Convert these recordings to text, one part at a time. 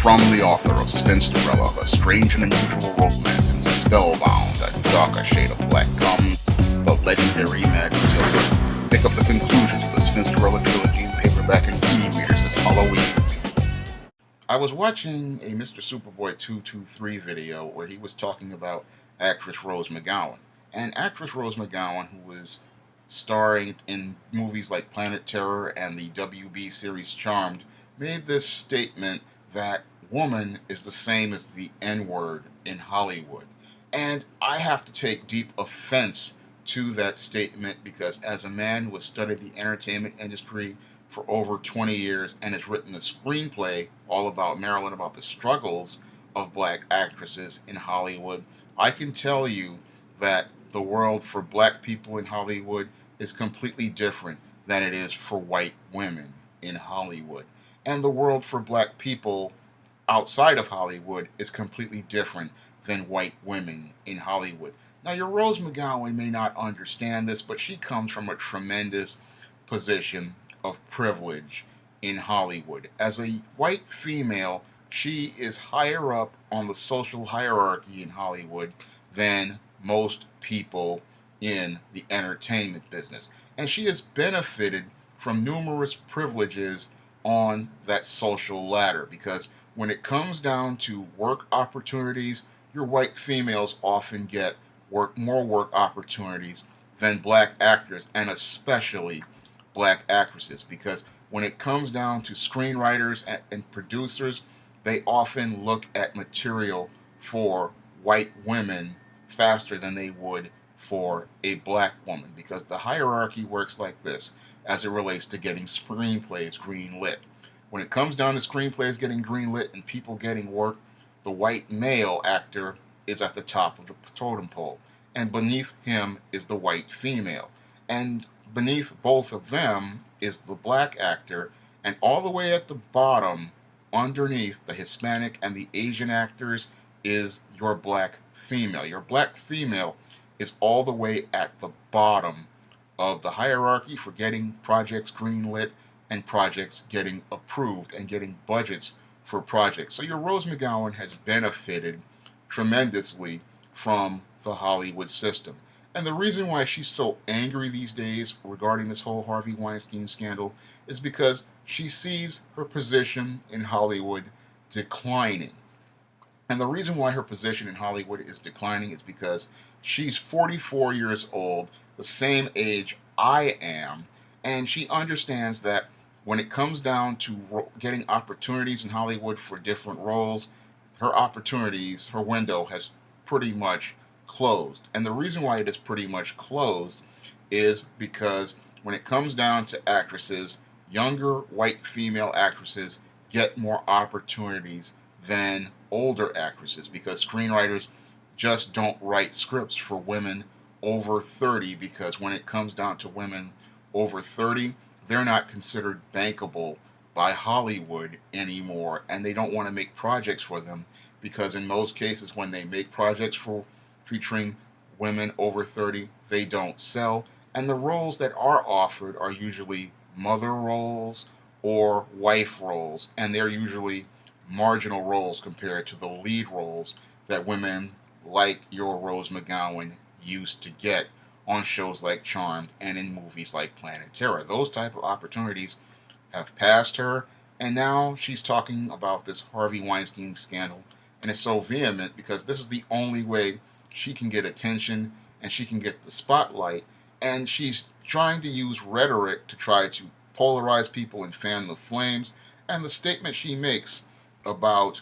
From the author of Spinsterella, a strange and unusual romance and spellbound, a darker shade of black comes the legendary Magic Children. Pick up the conclusion of the Spinsterella trilogy in paperback and e-readers this Halloween. I was watching a Mr. Superboy 223 video where he was talking about actress Rose McGowan. And actress Rose McGowan, who was starring in movies like Planet Terror and the WB series Charmed, made this statement that woman is the same as the N-word in Hollywood. And I have to take deep offense to that statement because as a man who has studied the entertainment industry for over 20 years and has written a screenplay all about Maryland, about the struggles of black actresses in Hollywood, I can tell you that the world for black people in Hollywood is completely different than it is for white women in Hollywood. And the world for black people outside of Hollywood is completely different than white women in Hollywood. Now, your Rose McGowan may not understand this, but she comes from a tremendous position of privilege in Hollywood. As a white female, she is higher up on the social hierarchy in Hollywood than most people in the entertainment business. And she has benefited from numerous privileges on that social ladder because when it comes down to work opportunities, your white females often get more work opportunities than black actors, and especially black actresses, because when it comes down to screenwriters and producers, they often look at material for white women faster than they would for a black woman, because the hierarchy works like this as it relates to getting screenplays greenlit. When it comes down to screenplays getting greenlit and people getting work, the white male actor is at the top of the totem pole, and beneath him is the white female, and beneath both of them is the black actor, and all the way at the bottom, underneath the Hispanic and the Asian actors, is your black female. Your black female is all the way at the bottom of the hierarchy for getting projects greenlit and projects getting approved and getting budgets for projects. So your Rose McGowan has benefited tremendously from the Hollywood system. And the reason why she's so angry these days regarding this whole Harvey Weinstein scandal is because she sees her position in Hollywood declining. And the reason why her position in Hollywood is declining is because she's 44 years old, the same age I am, and she understands that when it comes down to getting opportunities in Hollywood for different roles, her opportunities, her window has pretty much closed. And the reason why it is pretty much closed is because when it comes down to actresses, younger white female actresses get more opportunities than older actresses because screenwriters just don't write scripts for women over 30, because when it comes down to women over 30, they're not considered bankable by Hollywood anymore, and they don't want to make projects for them because in most cases when they make projects for featuring women over 30, they don't sell, and the roles that are offered are usually mother roles or wife roles, and they're usually marginal roles compared to the lead roles that women like your Rose McGowan used to get on shows like Charmed and in movies like Planet Terror. Those type of opportunities have passed her, and now she's talking about this Harvey Weinstein scandal, and it's so vehement because this is the only way she can get attention and she can get the spotlight, and she's trying to use rhetoric to try to polarize people and fan the flames, and the statement she makes about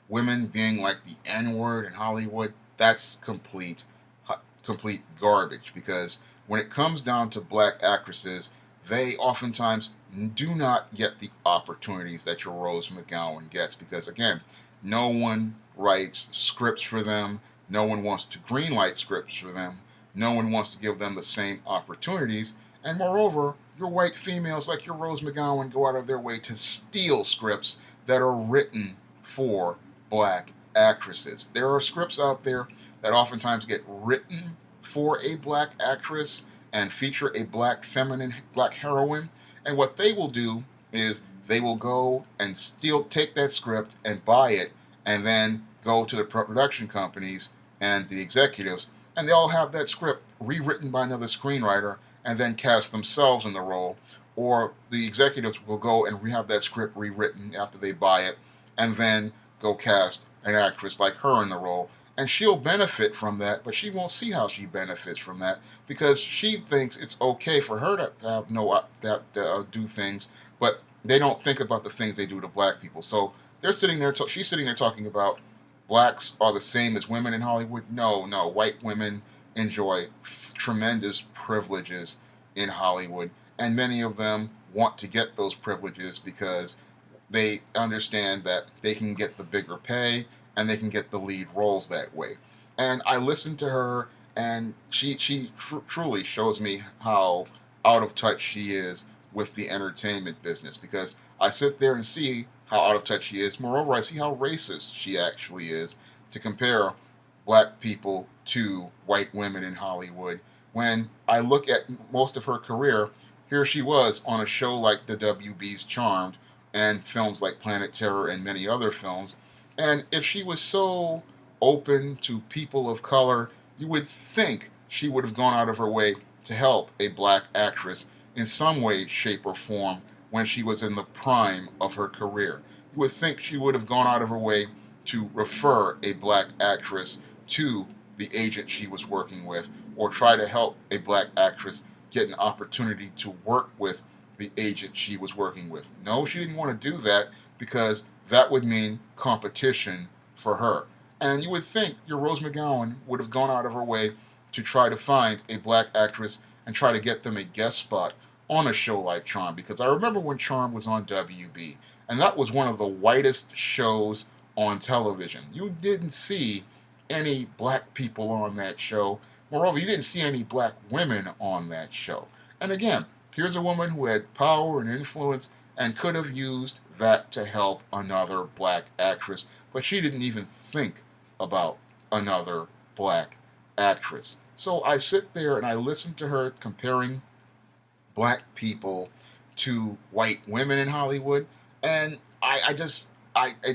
women being like the N-word in Hollywood, that's complete garbage, because when it comes down to black actresses, they oftentimes do not get the opportunities that your Rose McGowan gets, because again, no one writes scripts for them, no one wants to greenlight scripts for them, no one wants to give them the same opportunities, and moreover, your white females like your Rose McGowan go out of their way to steal scripts that are written for black actresses. There are scripts out there that oftentimes get written for a black actress and feature a black feminine black heroine, and what they will do is they will go and still take that script and buy it, and then go to the production companies and the executives, and they all have that script rewritten by another screenwriter and then cast themselves in the role. Or the executives will go and have that script rewritten after they buy it, and then go cast an actress like her in the role. And she'll benefit from that, but she won't see how she benefits from that because she thinks it's okay for her to have no do things, but they don't think about the things they do to black people. So they're sitting there. She's sitting there talking about blacks are the same as women in Hollywood. No, no, white women enjoy tremendous privileges in Hollywood, and many of them want to get those privileges because they understand that they can get the bigger pay and they can get the lead roles that way. And I listened to her, and she truly shows me how out of touch she is with the entertainment business because I sit there and see how out of touch she is. Moreover, I see how racist she actually is to compare black people to white women in Hollywood. When I look at most of her career, here she was on a show like the WB's Charmed and films like Planet Terror and many other films. And if she was so open to people of color, you would think she would have gone out of her way to help a black actress in some way, shape, or form when she was in the prime of her career. You would think she would have gone out of her way to refer a black actress to the agent she was working with, or try to help a black actress get an opportunity to work with the agent she was working with. No, she didn't want to do that because that would mean competition for her. And you would think your Rose McGowan would have gone out of her way to try to find a black actress and try to get them a guest spot on a show like Charm, because I remember when Charm was on WB, and that was one of the whitest shows on television. You didn't see any black people on that show. Moreover, you didn't see any black women on that show. And again, here's a woman who had power and influence and could have used that to help another black actress, but she didn't even think about another black actress. So I sit there and I listen to her comparing black people to white women in Hollywood, and it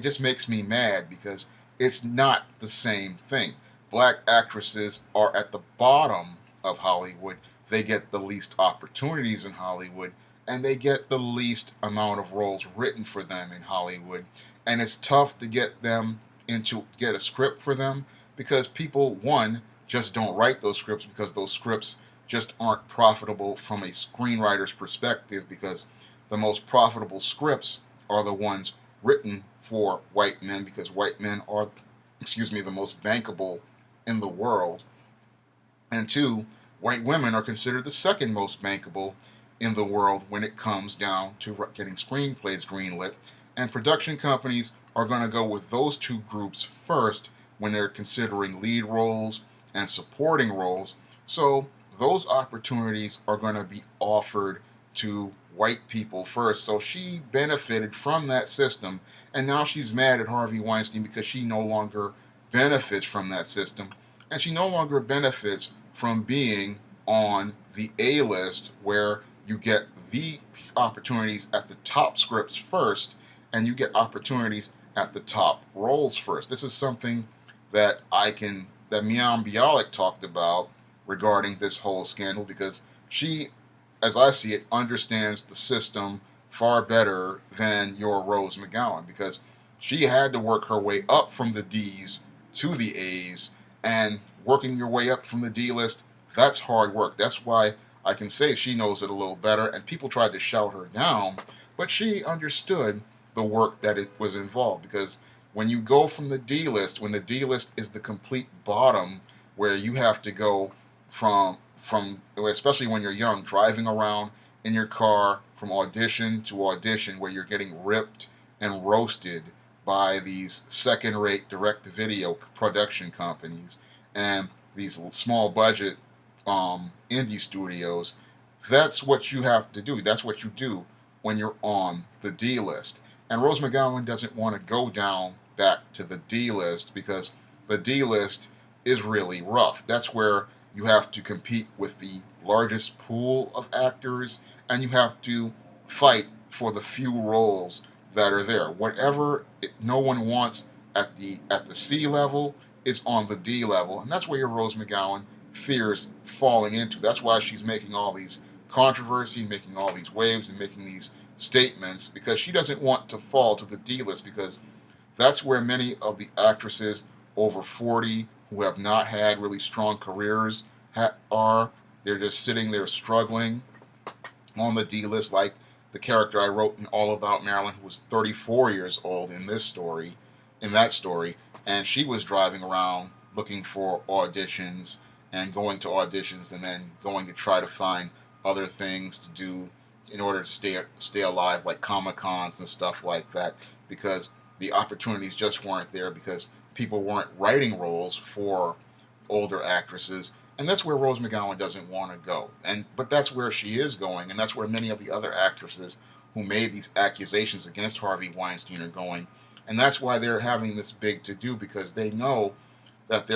just makes me mad because it's not the same thing. Black actresses are at the bottom of Hollywood. They get the least opportunities in Hollywood, and they get the least amount of roles written for them in Hollywood. And it's tough to get a script for them because people, one, just don't write those scripts because those scripts just aren't profitable from a screenwriter's perspective, because the most profitable scripts are the ones written for white men, because white men are, the most bankable in the world. And two, white women are considered the second most bankable in the world when it comes down to getting screenplays greenlit. And production companies are going to go with those two groups first when they're considering lead roles and supporting roles. So those opportunities are going to be offered to white people first. So she benefited from that system, and now she's mad at Harvey Weinstein because she no longer benefits from that system, and she no longer benefits from being on the A list where you get the opportunities at the top scripts first, and you get opportunities at the top roles first. This is something that Miam Bialik talked about regarding this whole scandal, because she, as I see it, understands the system far better than your Rose McGowan, because she had to work her way up from the D's to the A's, and working your way up from the D list, that's hard work. That's why I can say she knows it a little better, and people tried to shout her down, but she understood the work that it was involved, because when you go from the D list, when the D list is the complete bottom, where you have to go from especially when you're young, driving around in your car from audition to audition, where you're getting ripped and roasted by these second-rate direct-to-video production companies and these small budget indie studios. That's what you have to do. That's what you do when you're on the D list. And Rose McGowan doesn't want to go down back to the D list, because the D list is really rough. That's where you have to compete with the largest pool of actors, and you have to fight for the few roles that are there. No one wants at the C level is on the D level, and that's where your Rose McGowan fears falling into. That's why she's making all these controversy, making all these waves, and making these statements because she doesn't want to fall to the D list because that's where many of the actresses over 40 who have not had really strong careers are. They're just sitting there struggling on the D list, like the character I wrote in All About Marilyn, who was 34 years old in that story, and she was driving around looking for auditions and going to auditions and then going to try to find other things to do in order to stay alive, like Comic Cons and stuff like that, because the opportunities just weren't there because people weren't writing roles for older actresses, and that's where Rose McGowan doesn't want to go. But that's where she is going, and that's where many of the other actresses who made these accusations against Harvey Weinstein are going, and that's why they're having this big to do because they know that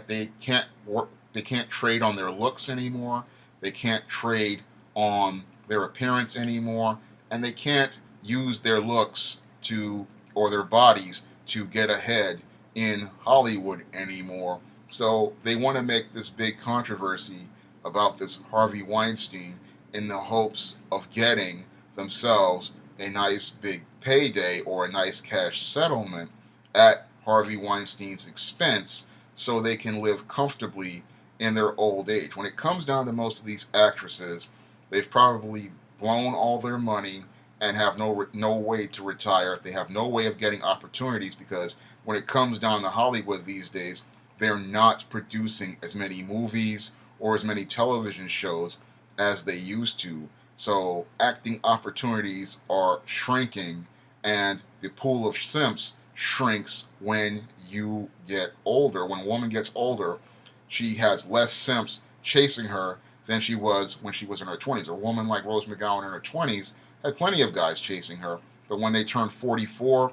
they can't work, they can't trade on their looks anymore, they can't trade on their appearance anymore, and they can't use their looks to or their bodies to get ahead in Hollywood anymore. So they want to make this big controversy about this Harvey Weinstein in the hopes of getting themselves a nice big payday or a nice cash settlement at Harvey Weinstein's expense so they can live comfortably in their old age. When it comes down to most of these actresses, they've probably blown all their money and have no way to retire. They have no way of getting opportunities because when it comes down to Hollywood these days, they're not producing as many movies or as many television shows as they used to. So acting opportunities are shrinking, and the pool of simps shrinks when you get older. When a woman gets older, she has less simps chasing her than she was when she was in her 20s. A woman like Rose McGowan in her 20s had plenty of guys chasing her, but when they turn 44,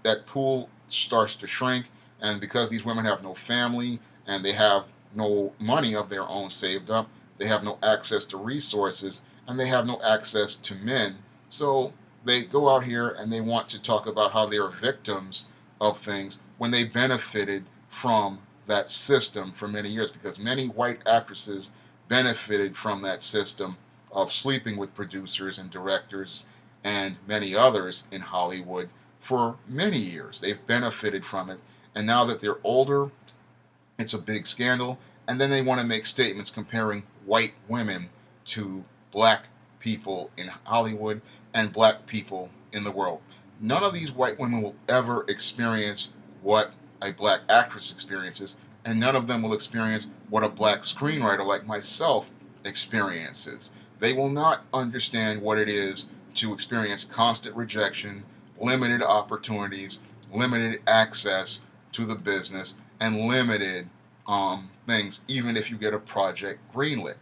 that pool starts to shrink, and because these women have no family and they have no money of their own saved up, they have no access to resources and they have no access to men. So they go out here and they want to talk about how they are victims of things when they benefited from that system for many years because many white actresses benefited from that system of sleeping with producers and directors and many others in Hollywood for many years. They've benefited from it. And now that they're older, it's a big scandal. And then they want to make statements comparing white women to black people in Hollywood and black people in the world. None of these white women will ever experience what a black actress experiences, and none of them will experience what a black screenwriter like myself experiences. They will not understand what it is to experience constant rejection, limited opportunities, limited access to the business, and limited things, even if you get a project greenlit.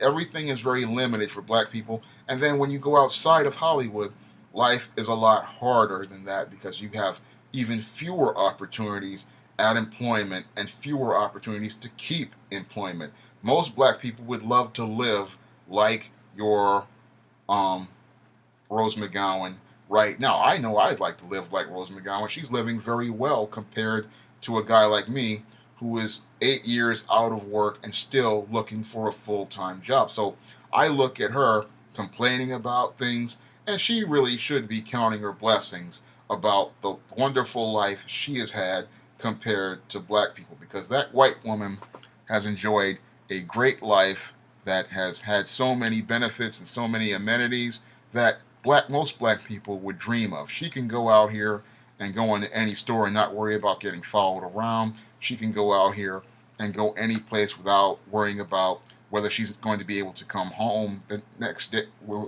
Everything is very limited for black people. And then when you go outside of Hollywood, life is a lot harder than that because you have even fewer opportunities at employment and fewer opportunities to keep employment. Most black people would love to live like your um, Rose McGowan right now. I know I'd like to live like Rose McGowan. She's living very well compared to a guy like me who is 8 years out of work and still looking for a full-time job. So I look at her complaining about things, and she really should be counting her blessings about the wonderful life she has had compared to black people because that white woman has enjoyed a great life that has had so many benefits and so many amenities that most black people would dream of. She can go out here and go into any store and not worry about getting followed around. She can go out here and go any place without worrying about whether she's going to be able to come home the next day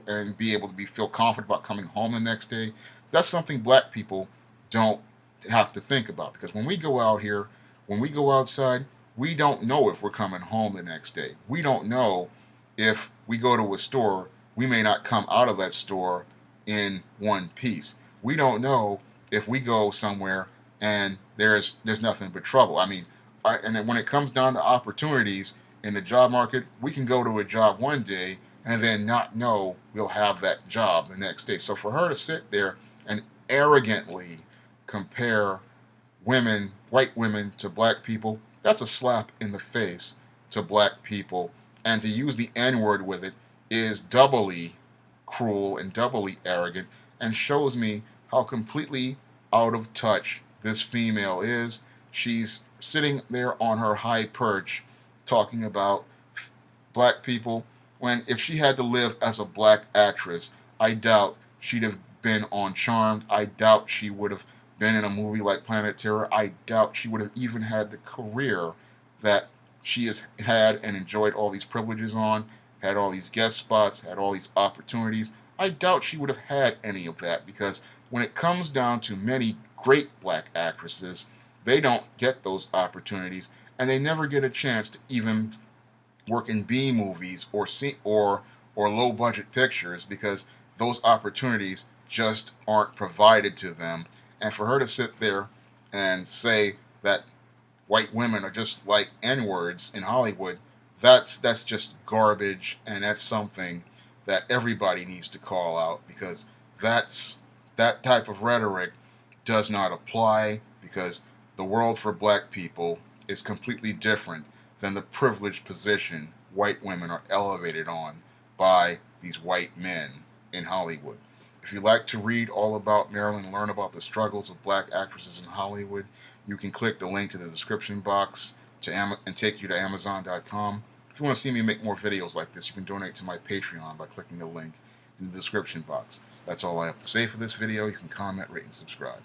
and be able to feel confident about coming home the next day. That's something black people don't have to think about because when we go out here, when we go outside, we don't know if we're coming home the next day. We don't know if we go to a store, we may not come out of that store in one piece. We don't know if we go somewhere and there's nothing but trouble. And then when it comes down to opportunities in the job market, we can go to a job one day and then not know we'll have that job the next day. So for her to sit there and arrogantly compare women, white women, to black people, that's a slap in the face to black people. And to use the N word with it is doubly cruel and doubly arrogant, and shows me how completely out of touch this female is. She's sitting there on her high perch talking about black people when, if she had to live as a black actress, I doubt she'd have been on Charmed. I doubt she would have been in a movie like Planet Terror. I doubt she would have even had the career that she has had and enjoyed all these privileges on, had all these guest spots, had all these opportunities. I doubt she would have had any of that, because when it comes down to many great black actresses, they don't get those opportunities, and they never get a chance to even work in B movies or low budget pictures, because those opportunities just aren't provided to them. And for her to sit there and say that white women are just like N-words in Hollywood, that's just garbage, and that's something that everybody needs to call out, because that type of rhetoric does not apply, because the world for black people is completely different than the privileged position white women are elevated on by these white men in Hollywood. If you'd like to read all about Marilyn and learn about the struggles of black actresses in Hollywood, you can click the link to the description box and take you to Amazon.com. If you want to see me make more videos like this, you can donate to my Patreon by clicking the link in the description box. That's all I have to say for this video. You can comment, rate, and subscribe.